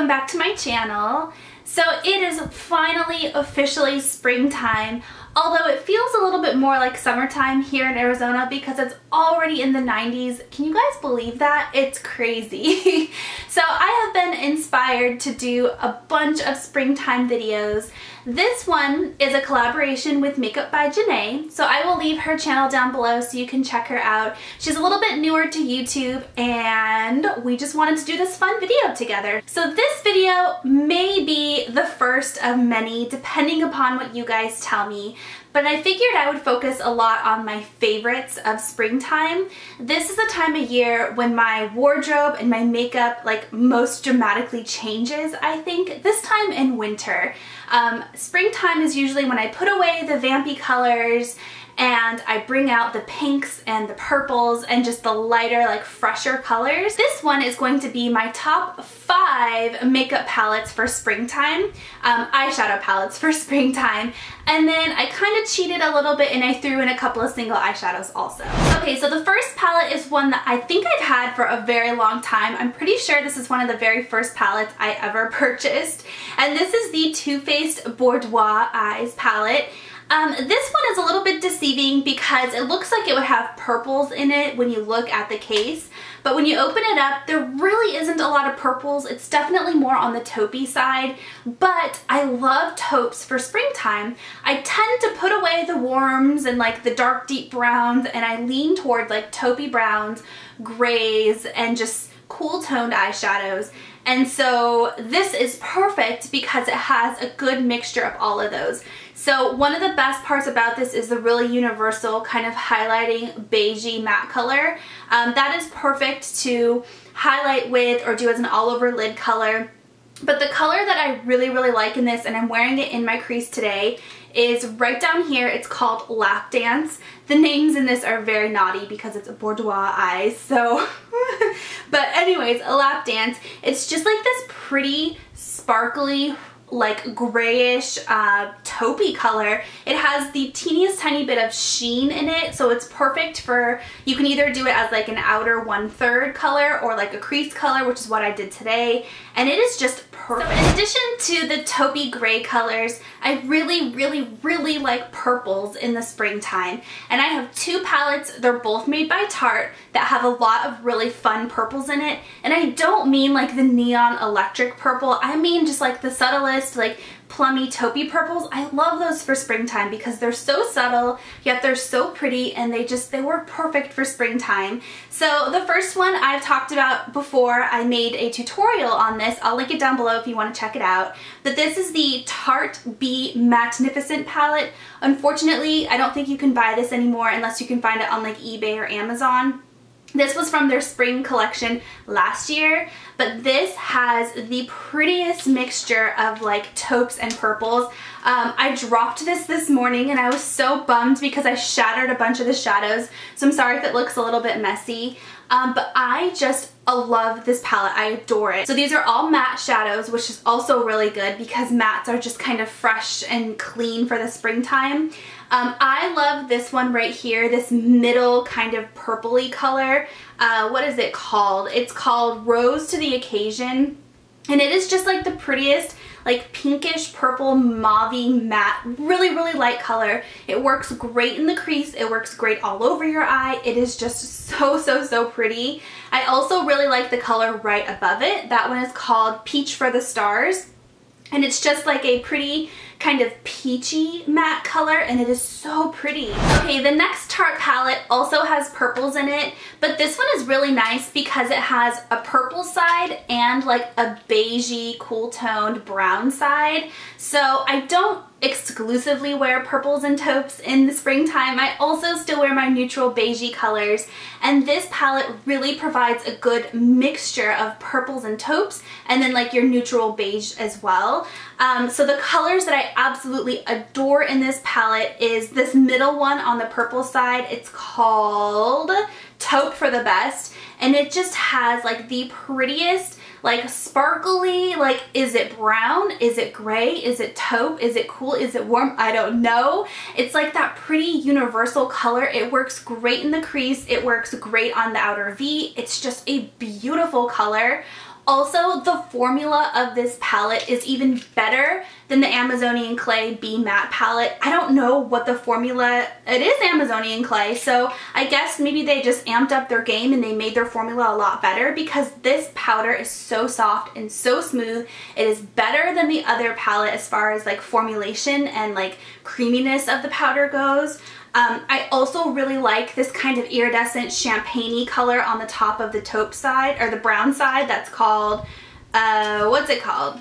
welcome back to my channel. So it is finally officially springtime, although it feels a little bit more like summertime here in Arizona because it's already in the 90s. Can you guys believe that? It's crazy. So I have been inspired to do a bunch of springtime videos. This one is a collaboration with Makeup by Janae, so I will leave her channel down below so you can check her out. She's a little bit newer to YouTube and we just wanted to do this fun video together. So this video may be the first of many depending upon what you guys tell me, but I figured I would focus a lot on my favorites of springtime. This is the time of year when my wardrobe and my makeup like most dramatically changes, I think. This time in winter. Springtime is usually when I put away the vampy colors and I bring out the pinks and the purples and just the lighter, like fresher colors. This one is going to be my top 5 makeup palettes for springtime, eyeshadow palettes for springtime, and then I kind of cheated a little bit and I threw in a couple of single eyeshadows also. Okay, so the first palette is one that I think I've had for a very long time. I'm pretty sure this is one of the very first palettes I ever purchased, and this is the Too Faced Boudoir Eyes palette. This one is a little bit deceiving because it looks like it would have purples in it when you look at the case, but when you open it up, there really isn't a lot of purples. It's definitely more on the taupey side, but I love taupes for springtime. I tend to put away the warms and like the dark deep browns, and I lean towards like taupey browns, grays, and just cool toned eyeshadows. And so this is perfect because it has a good mixture of all of those. So one of the best parts about this is the really universal kind of highlighting beigey matte color. That is perfect to highlight with or do as an all over lid color. But the color that I really like in this, and I'm wearing it in my crease today, is right down here. It's called Lap Dance. The names in this are very naughty because it's Boudoir Eyes, so but anyways, a Lap Dance. It's just like this pretty sparkly like grayish taupey color. It has the teeniest tiny bit of sheen in it, so it's perfect for, you can either do it as like an outer 1/3 color or like a crease color, which is what I did today, and it is just perfect. So in addition to the taupey gray colors, I really like purples in the springtime, and I have 2 palettes. They're both made by Tarte that have a lot of really fun purples in it, and I don't mean like the neon electric purple, I mean just like the subtlest, like plummy taupey purples. I love those for springtime because they're so subtle yet they're so pretty, and they work perfect for springtime. So the first one I've talked about before. I made a tutorial on this. I'll link it down below if you want to check it out. But this is the Tarte BeMATTEnificent Palette. Unfortunately, I don't think you can buy this anymore unless you can find it on like eBay or Amazon. This was from their spring collection last year, but this has the prettiest mixture of like taupes and purples. I dropped this morning and I was so bummed because I shattered a bunch of the shadows, so I'm sorry if it looks a little bit messy. But I just love this palette. I adore it. So these are all matte shadows, which is also really good because mattes are just kind of fresh and clean for the springtime. I love this one right here, this middle kind of purpley color. What is it called? It's called Rose to the Occasion, and it is just like the prettiest like pinkish purple mauve-y matte, really light color. It works great in the crease. It works great all over your eye. It is just so pretty. I also really like the color right above it. That one is called Peach for the Stars, and it's just like a pretty kind of peachy matte color, and it is so pretty. Okay, the next Tarte palette also has purples in it, but this one is really nice because it has a purple side and like a beigey, cool toned brown side. So I don't exclusively wear purples and taupes in the springtime. I also still wear my neutral beigey colors, and this palette really provides a good mixture of purples and taupes and then like your neutral beige as well. So the colors that I absolutely adore in this palette is this middle one on the purple side. It's called Taupe for the Best, and it just has like the prettiest like sparkly, like is it brown, is it gray, is it taupe, is it cool, is it warm, I don't know. It's like that pretty universal color. It works great in the crease, it works great on the outer V. It's just a beautiful color. Also, the formula of this palette is even better than the Amazonian Clay Be Matte palette. I don't know what the formula, it is Amazonian Clay, so I guess maybe they just amped up their game and they made their formula a lot better, because this powder is so soft and so smooth. It is better than the other palette as far as like formulation and like creaminess of the powder goes. I also really like this kind of iridescent champagne-y color on the top of the taupe side, or the brown side. That's called, what's it called?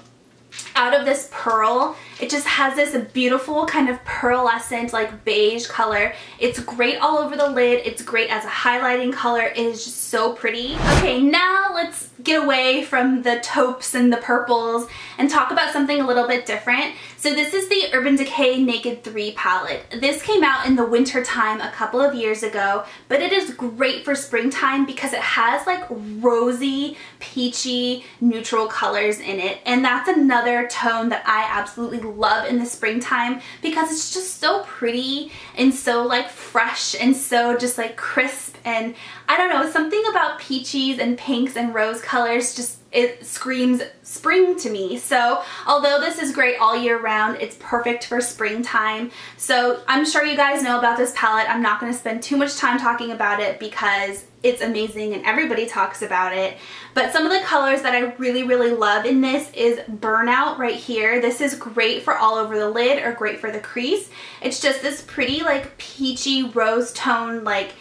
Out of this pearl. It just has this beautiful kind of pearlescent like beige color. It's great all over the lid. It's great as a highlighting color. It is just so pretty. Okay, now let's get away from the taupes and the purples and talk about something a little bit different. So this is the Urban Decay Naked 3 palette. This came out in the winter time a couple of years ago, but it is great for springtime because it has like rosy, peachy, neutral colors in it. And that's another tone that I absolutely love in the springtime because it's just so pretty and so like fresh and so just like crisp, and I don't know, something about peaches and pinks and rose colors, just it screams spring to me. So although this is great all year round, it's perfect for springtime. So I'm sure you guys know about this palette. I'm not going to spend too much time talking about it because it's amazing and everybody talks about it. But some of the colors that I really, really love in this is Burnout right here. This is great for all over the lid or great for the crease. It's just this pretty like peachy rose tone, like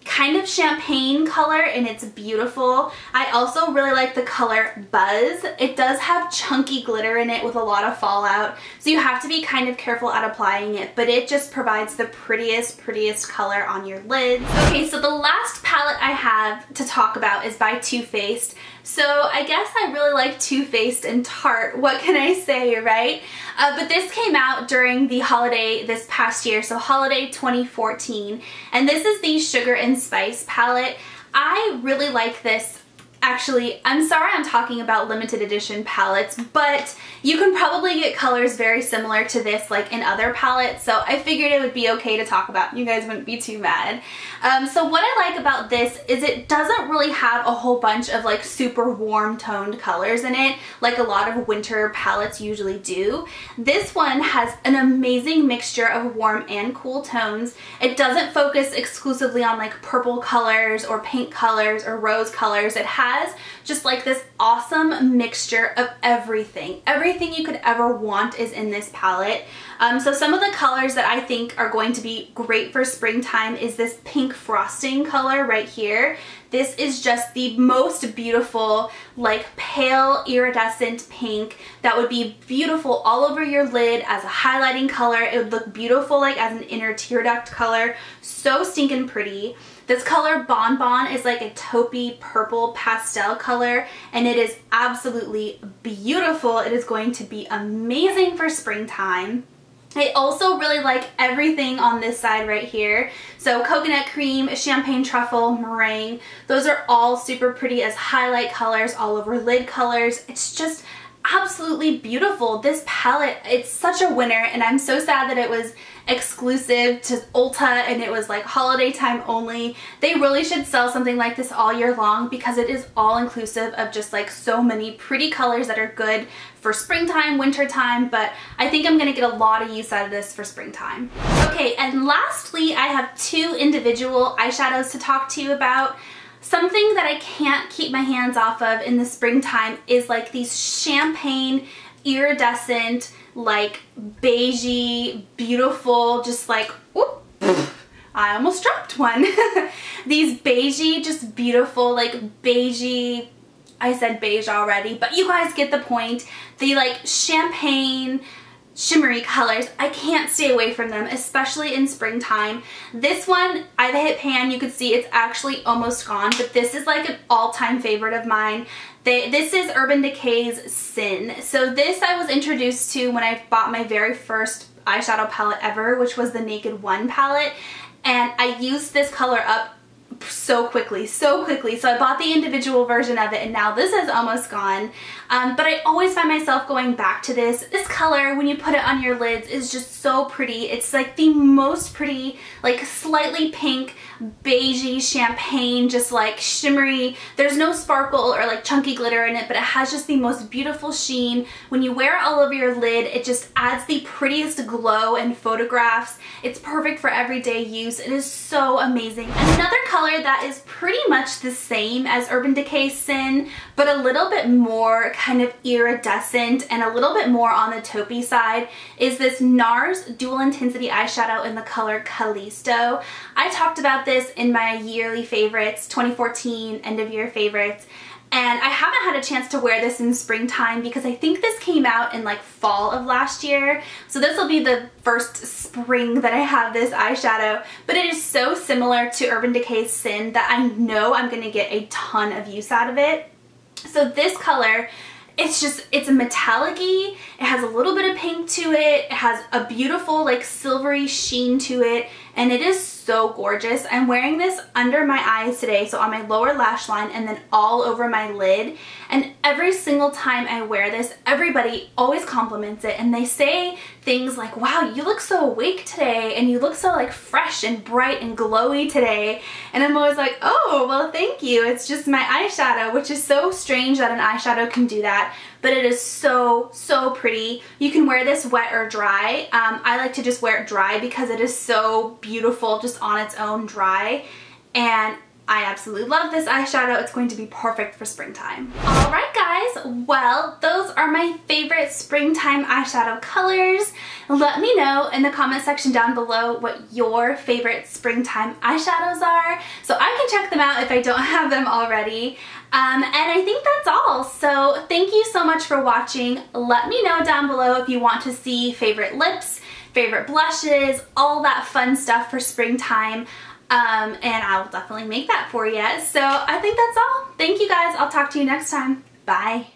kind of champagne color, and it's beautiful. I also really like the color Buzz. It does have chunky glitter in it with a lot of fallout, so you have to be kind of careful at applying it, but it just provides the prettiest color on your lids. Okay, so the last palette I have to talk about is by Too Faced. So I guess I really like Too Faced and Tarte. What can I say, right? But this came out during the holiday this past year, so holiday 2014. And this is the Sugar and Spice palette. I really like this. Actually, I'm sorry I'm talking about limited edition palettes, but you can probably get colors very similar to this like in other palettes, so I figured it would be okay to talk about. You guys wouldn't be too mad. So what I like about this is it doesn't really have a whole bunch of like super warm toned colors in it like a lot of winter palettes usually do. This one has an amazing mixture of warm and cool tones. It doesn't focus exclusively on like purple colors or pink colors or rose colors. It has just like this awesome mixture of everything. Everything you could ever want is in this palette. So some of the colors that I think are going to be great for springtime is this pink frosting color right here. This is just the most beautiful, like pale iridescent pink that would be beautiful all over your lid as a highlighting color. It would look beautiful like as an inner tear duct color. So stinking pretty. This color Bonbon is like a taupey purple pastel color, and it is absolutely beautiful. It is going to be amazing for springtime. I also really like everything on this side right here. So coconut cream, champagne truffle, meringue, those are all super pretty as highlight colors, all over lid colors. It's just absolutely beautiful. This palette, it's such a winner, and I'm so sad that it was exclusive to Ulta and it was like holiday time only. They really should sell something like this all year long because it is all inclusive of just like so many pretty colors that are good for springtime, winter time, but I think I'm gonna get a lot of use out of this for springtime. Okay, and lastly, I have two individual eyeshadows to talk to you about. Something that I can't keep my hands off of in the springtime is like these champagne, iridescent, like beigey, beautiful, just like, whoop, I almost dropped one. These beigey, just beautiful, like beigey, I said beige already, but you guys get the point. The like champagne, shimmery colors, I can't stay away from them, especially in springtime. This one, I've hit pan, you can see it's actually almost gone, but this is like an all-time favorite of mine. This is Urban Decay's Sin. So this I was introduced to when I bought my very first eyeshadow palette ever, which was the Naked 1 palette, and I used this color up so quickly. So I bought the individual version of it, and now this is almost gone. But I always find myself going back to this. This color, when you put it on your lids, is just so pretty. It's like the most pretty, like slightly pink, beigey champagne, just like shimmery. There's no sparkle or like chunky glitter in it, but it has just the most beautiful sheen. When you wear it all over your lid, it just adds the prettiest glow in photographs. It's perfect for everyday use. It is so amazing. Another color that is pretty much the same as Urban Decay Sin, but a little bit more kind of iridescent and a little bit more on the taupey side, is this NARS Dual Intensity Eyeshadow in the color Callisto. I talked about this in my yearly favorites, 2014 end of year favorites, and I haven't had a chance to wear this in springtime because I think this came out in like fall of last year. So this will be the first spring that I have this eyeshadow, but it is so similar to Urban Decay's Sin that I know I'm gonna get a ton of use out of it. So this color, it's a metallic-y, it has a little bit of pink to it, it has a beautiful like silvery sheen to it, and it is so gorgeous. I'm wearing this under my eyes today, so on my lower lash line and then all over my lid, and every single time I wear this, everybody always compliments it, and they say things like, wow, you look so awake today, and you look so like fresh and bright and glowy today, and I'm always like, oh, well, thank you. It's just my eyeshadow, which is so strange that an eyeshadow can do that, but it is so pretty. You can wear this wet or dry. I like to just wear it dry because it is so beautiful just on its own dry, and I absolutely love this eyeshadow. It's going to be perfect for springtime. Alright guys, well, those are my favorite springtime eyeshadow colors. Let me know in the comment section down below what your favorite springtime eyeshadows are, so I can check them out if I don't have them already. And I think that's all. So thank you so much for watching. Let me know down below if you want to see favorite lips, favorite blushes, all that fun stuff for springtime. And I'll definitely make that for you. So I think that's all. Thank you guys. I'll talk to you next time. Bye.